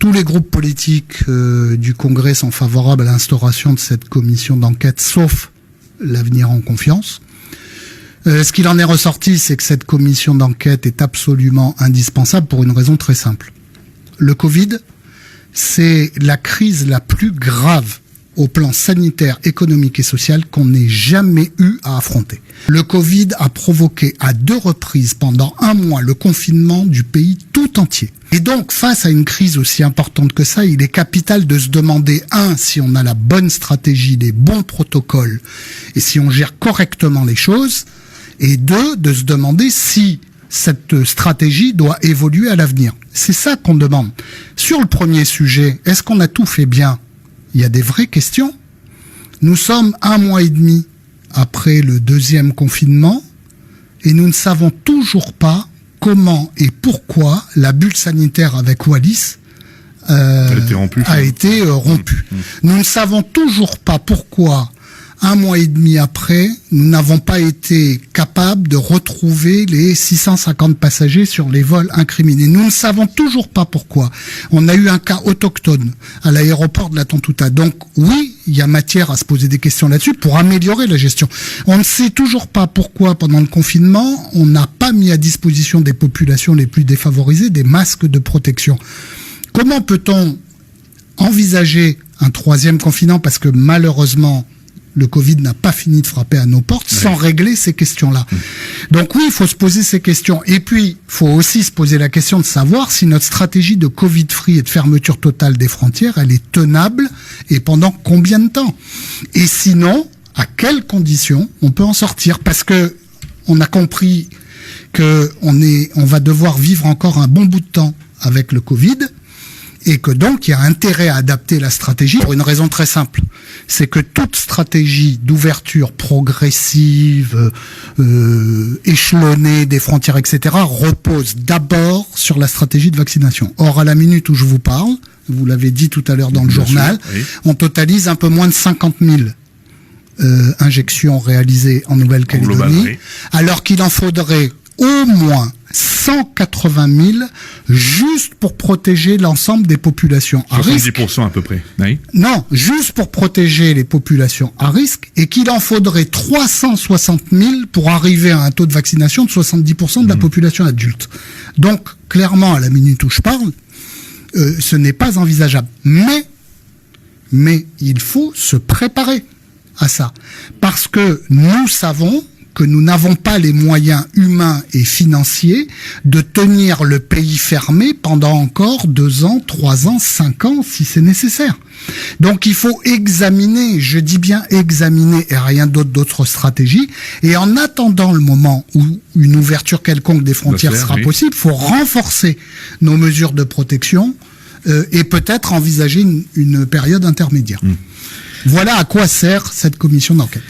Tous les groupes politiques du Congrès sont favorables à l'instauration de cette commission d'enquête, sauf l'Avenir en confiance. Ce qu'il en est ressorti, c'est que cette commission d'enquête est absolument indispensable pour une raison très simple. Le Covid, c'est la crise la plus grave au plan sanitaire, économique et social qu'on ait jamais eu à affronter. Le Covid a provoqué à 2 reprises pendant 1 mois le confinement du pays tout entier. Et donc, face à une crise aussi importante que ça, il est capital de se demander, 1, si on a la bonne stratégie, les bons protocoles, et si on gère correctement les choses, et 2, de se demander si cette stratégie doit évoluer à l'avenir. C'est ça qu'on demande. Sur le premier sujet, est-ce qu'on a tout fait bien ? Il y a des vraies questions. Nous sommes 1 mois et demi après le 2e confinement et nous ne savons toujours pas comment et pourquoi la bulle sanitaire avec Wallis a été rompue. Nous ne savons toujours pas pourquoi 1 mois et demi après, nous n'avons pas été capables de retrouver les 650 passagers sur les vols incriminés. Nous ne savons toujours pas pourquoi. On a eu un cas autochtone à l'aéroport de la Tontouta. Donc oui, il y a matière à se poser des questions là-dessus pour améliorer la gestion. On ne sait toujours pas pourquoi, pendant le confinement, on n'a pas mis à disposition des populations les plus défavorisées des masques de protection. Comment peut-on envisager un 3e confinement, parce que malheureusement, le Covid n'a pas fini de frapper à nos portes sans régler ces questions-là. Donc oui, il faut se poser ces questions. Et puis, il faut aussi se poser la question de savoir si notre stratégie de Covid-free et de fermeture totale des frontières, elle est tenable et pendant combien de temps ? Et sinon, à quelles conditions on peut en sortir ? Parce que on a compris que on va devoir vivre encore un bon bout de temps avec le Covid. Et que donc, il y a intérêt à adapter la stratégie pour une raison très simple. C'est que toute stratégie d'ouverture progressive, échelonnée des frontières, etc., repose d'abord sur la stratégie de vaccination. Or, à la minute où je vous parle, vous l'avez dit tout à l'heure dans le journal, on totalise un peu moins de 50 000 injections réalisées en Nouvelle-Calédonie, alors qu'il en faudrait au moins 180 000 juste pour protéger l'ensemble des populations à risque. 70% à peu près. Oui. Non, juste pour protéger les populations à risque et qu'il en faudrait 360 000 pour arriver à un taux de vaccination de 70% de la population adulte. Donc, clairement, à la minute où je parle, ce n'est pas envisageable. Mais il faut se préparer à ça. Parce que nous savons que nous n'avons pas les moyens humains et financiers de tenir le pays fermé pendant encore 2 ans, 3 ans, 5 ans, si c'est nécessaire. Donc il faut examiner, je dis bien examiner et rien d'autre stratégie. Et en attendant le moment où une ouverture quelconque des frontières sera possible, il faut renforcer nos mesures de protection et peut-être envisager une période intermédiaire. Voilà à quoi sert cette commission d'enquête.